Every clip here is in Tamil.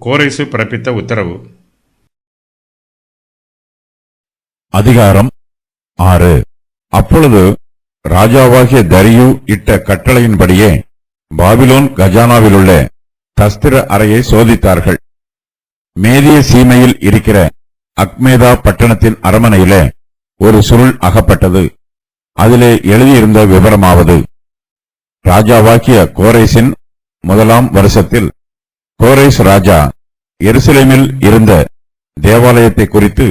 கோரேசு பிறப்பித்த உத்தரவு. அதிகாரம் 6. அப்பொழுது ராஜாவாகிய தரியு இட்ட கட்டளையின்படியே பாபிலோன் கஜானாவிலுள்ள தஸ்திர அறையை சோதித்தார்கள். மேதிய சீமையில் இருக்கிற அக்மேதா பட்டணத்தின் அரமனையிலே ஒரு சுருள் அகப்பட்டது. அதிலே எழுதியிருந்த விவரமாவது: ராஜாவாகிய கோரேசின் 1ஆம் வருஷத்தில் கோரேஸ் ராஜா எருசலேமில் இருந்த தேவாலயத்தை குறித்து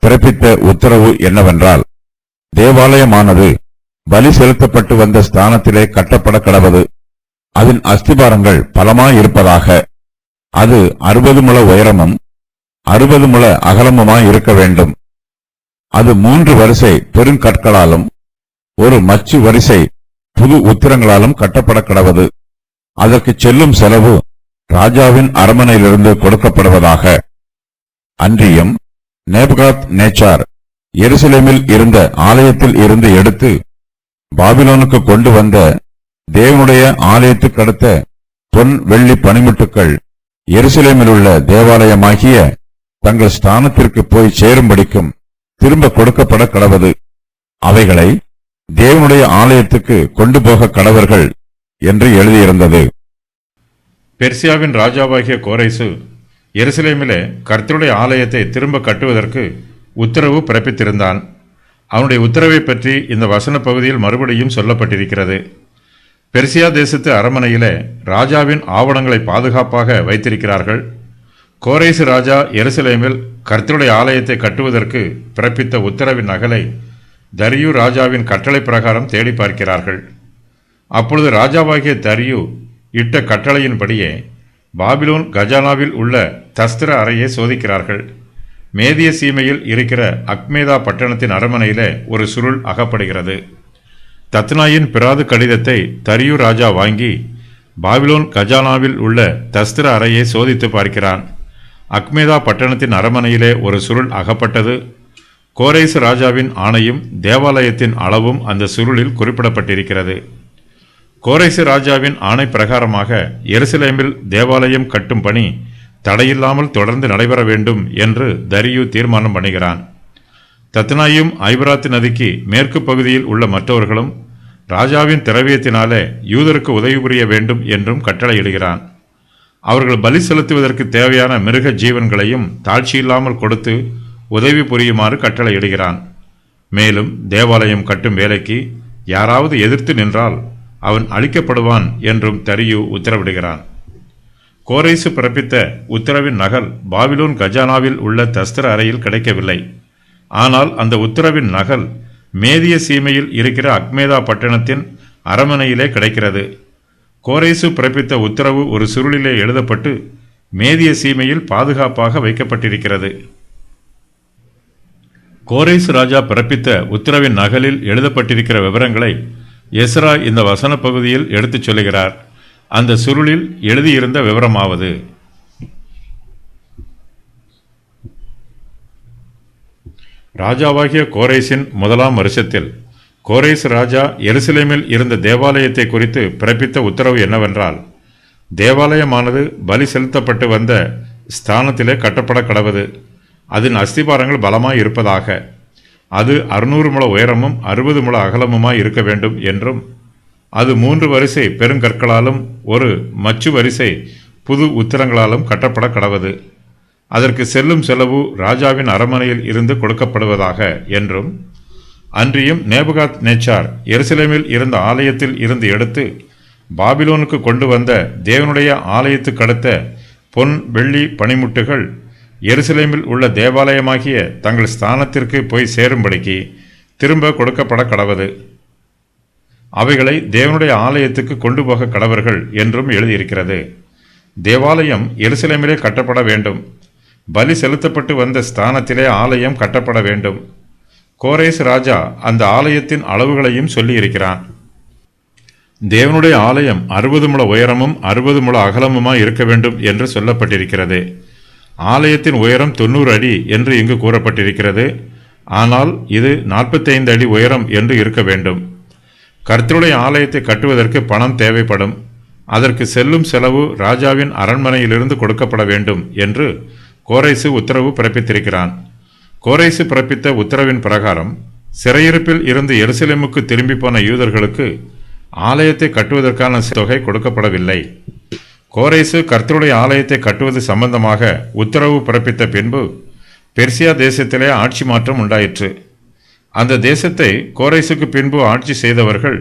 பிறப்பித்த உத்தரவு என்னவென்றால், தேவாலயமானது பலி செலுத்தப்பட்டு வந்த ஸ்தானத்திலே கட்டப்பட கடவது. அதன் அஸ்திபாரங்கள் பலமாயிருப்பதாக. அது 60 முழ உயரமும் 60 முழ அகலமுமாயிருக்க வேண்டும். அது 3 வரிசை பெருங்கற்களாலும் 1 மச்சு வரிசை புது உத்திரங்களாலும் கட்டப்பட கடவது. அதற்கு செல்லும் செலவு ராஜாவின் அரமனையிலிருந்து கொடுக்கப்படுவதாக. அன்றியும் நேபுகாத் நேச்சார் எருசலேமில் இருந்த ஆலயத்தில் இருந்து எடுத்து பாபிலோனுக்கு கொண்டு வந்த தேவனுடைய ஆலயத்துக்கடுத்த பொன் வெள்ளி பணிமுட்டுக்கள் எருசலேமிலுள்ள தேவாலயமாகிய தங்கள் ஸ்தானத்திற்கு போய் சேரும்படிக்கும் திரும்ப கொடுக்கப்பட கடவது. அவைகளை தேவனுடைய ஆலயத்துக்கு கொண்டு போக கடவர்கள் என்று எழுதியிருந்தது. பெர்சியாவின் ராஜாவாகிய கோரேசு எருசலேமிலே கர்த்தருடைய ஆலயத்தை திரும்ப கட்டுவதற்கு உத்தரவு பிறப்பித்திருந்தான். அவனுடைய உத்தரவை பற்றி இந்த வசன பகுதியில் மறுபடியும் சொல்லப்பட்டிருக்கிறது. பெர்சியா தேசத்து அரமனையிலே ராஜாவின் ஆவணங்களை பாதுகாப்பாக வைத்திருக்கிறார்கள். கோரேசு ராஜா எருசலேமில் கர்த்தருடைய ஆலயத்தை கட்டுவதற்கு பிறப்பித்த உத்தரவின் நகலை தரியு ராஜாவின் கட்டளை பிரகாரம் தேடி பார்க்கிறார்கள். அப்பொழுது ராஜாவாகிய தரியு இட்ட கட்டளையின்படியே பாபிலோன் கஜானாவில் உள்ள தஸ்திர அறையை சோதிக்கிறார்கள். மேதிய சீமையில் இருக்கிற அக்மேதா பட்டணத்தின் அரமனையிலே ஒரு சுருள் அகப்படுகிறது. தத்னாயின் பிராது கடிதத்தை தரியு ராஜா வாங்கி பாபிலோன் கஜானாவில் உள்ள தஸ்திர அறையை சோதித்து பார்க்கிறான். அக்மேதா பட்டணத்தின் அரமனையிலே ஒரு சுருள் அகப்பட்டது. கோரேசு ராஜாவின் ஆணையும் தேவாலயத்தின் அளவும் அந்த சுருளில் குறிப்பிடப்பட்டிருக்கிறது. கோரேசு ராஜாவின் ஆணை பிரகாரமாக எருசலேமில் தேவாலயம் கட்டும் பணி தடையில்லாமல் தொடர்ந்து நடைபெற வேண்டும் என்று தரியு தீர்மானம் பண்ணுகிறான். தத்னாயும் ஐபராத்து நதிக்கு மேற்கு பகுதியில் உள்ள மற்றவர்களும் ராஜாவின் திரவியத்தினாலே யூதருக்கு உதவி புரிய வேண்டும் என்றும் கட்டளையிடுகிறான். அவர்கள் பலி செலுத்துவதற்கு தேவையான மிருக ஜீவன்களையும் தாழ்ச்சியில்லாமல் கொடுத்து உதவி புரியுமாறு கட்டளையிடுகிறான். மேலும் தேவாலயம் கட்டும் வேலைக்கு யாராவது எதிர்த்து நின்றால் அவன் அழிக்கப்படுவான் என்றும் தரியு உத்தரவிடுகிறான். கோரேசு பிறப்பித்த உத்தரவின் நகல் பாபிலோன் கஜானாவில் உள்ள தஸ்திர அறையில் கிடைக்கவில்லை. ஆனால் அந்த உத்தரவின் நகல் மேதிய சீமையில் இருக்கிற அக்மேதா பட்டணத்தின் அரமனையிலே கிடைக்கிறது. கோரேசு பிறப்பித்த உத்தரவு ஒரு சுருளிலே எழுதப்பட்டு மேதிய சீமையில் பாதுகாப்பாக வைக்கப்பட்டிருக்கிறது. கோரேசு ராஜா பிறப்பித்த உத்தரவின் நகலில் எழுதப்பட்டிருக்கிற விவரங்களை எஸ்ரா இந்த வசன பகுதியில் எடுத்துச் சொல்லுகிறார். அந்த சுருளில் எழுதியிருந்த விவரமாவது: ராஜாவாகிய கோரேசின் 1ஆம் வருஷத்தில் கோரேசு ராஜா எருசலேமில் இருந்த தேவாலயத்தை குறித்து பிறப்பித்த உத்தரவு என்னவென்றால், தேவாலயமானது பலி செலுத்தப்பட்டு வந்த ஸ்தானத்திலே கட்டப்பட கடவது. அதன் அஸ்திபாரங்கள் பலமாய் இருப்பதாக. அது 600 முழ உயரமும் 60 முழ அகலமுமாய் இருக்க வேண்டும் என்றும், அது 3 வரிசை பெருங்கற்களாலும் 1 மச்சு வரிசை புது உத்திரங்களாலும் கட்டப்பட கடவது. அதற்கு செல்லும் செலவு ராஜாவின் அரமனையில் இருந்து கொடுக்கப்படுவதாக என்றும், அன்றியும் நேபுகாத் நேச்சார் எருசலேமில் இருந்த ஆலயத்தில் இருந்து எடுத்து பாபிலோனுக்கு கொண்டு வந்த தேவனுடைய ஆலயத்துக்கடுத்த பொன் வெள்ளி பணிமுட்டுகள் எருசலேமில் உள்ள தேவாலயமாகிய தங்கள் ஸ்தானத்திற்கு போய் சேரும்படிக்கு திரும்ப கொடுக்கப்பட கடவது. அவைகளை தேவனுடைய ஆலயத்துக்கு கொண்டு போக கடவர்கள் என்றும் எழுதியிருக்கிறது. தேவாலயம் எருசலேமிலே கட்டப்பட வேண்டும். பலி செலுத்தப்பட்டு வந்த ஸ்தானத்திலே ஆலயம் கட்டப்பட வேண்டும். கோரேசு ராஜா அந்த ஆலயத்தின் அளவுகளையும் சொல்லியிருக்கிறான். தேவனுடைய ஆலயம் 60 முழ உயரமும் 60 முழ அகலமுமாய் இருக்க வேண்டும் என்று சொல்லப்பட்டிருக்கிறது. ஆலயத்தின் உயரம் 90 அடி என்று இங்கு கூறப்பட்டிருக்கிறது. ஆனால் இது 45 அடி உயரம் என்று இருக்க வேண்டும். கர்த்தருடைய ஆலயத்தை கட்டுவதற்கு பணம் தேவைப்படும். அதற்கு செல்லும் செலவு ராஜாவின் அரண்மனையிலிருந்து கொடுக்கப்பட வேண்டும் என்று கோரேசு உத்தரவு பிறப்பித்திருக்கிறான். கோரேசு பிறப்பித்த உத்தரவின் பிரகாரம் சிறையிருப்பில் இருந்து எருசலேமுக்கு திரும்பி போன யூதர்களுக்கு ஆலயத்தை கட்டுவதற்கான தொகை கொடுக்கப்படவில்லை. கோரேசு கர்த்தருடைய ஆலயத்தை கட்டுவது சம்பந்தமாக உத்தரவு பிறப்பித்த பின்பு பெர்சியா தேசத்திலே ஆட்சி மாற்றம் உண்டாயிற்று. அந்த தேசத்தை கோரேசுக்கு பின்பு ஆட்சி செய்தவர்கள்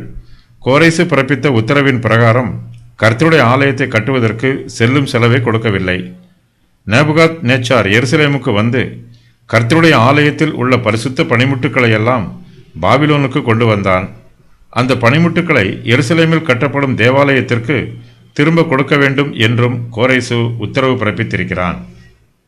கோரேசு பிறப்பித்த உத்தரவின் பிரகாரம் கர்த்தருடைய ஆலயத்தை கட்டுவதற்கு செல்லும் செலவை கொடுக்கவில்லை. நேபுகாத் நேச்சார் எருசலேமுக்கு வந்து கர்த்தருடைய ஆலயத்தில் உள்ள பரிசுத்த பணிமுட்டுக்களை எல்லாம் பாபிலோனுக்கு கொண்டு வந்தான். அந்த பணிமுட்டுக்களை எருசலேமில் கட்டப்படும் தேவாலயத்திற்கு திரும்ப கொடுக்க வேண்டும் என்றும் கோரேசு உத்தரவு பிறப்பித்திருக்கிறான்.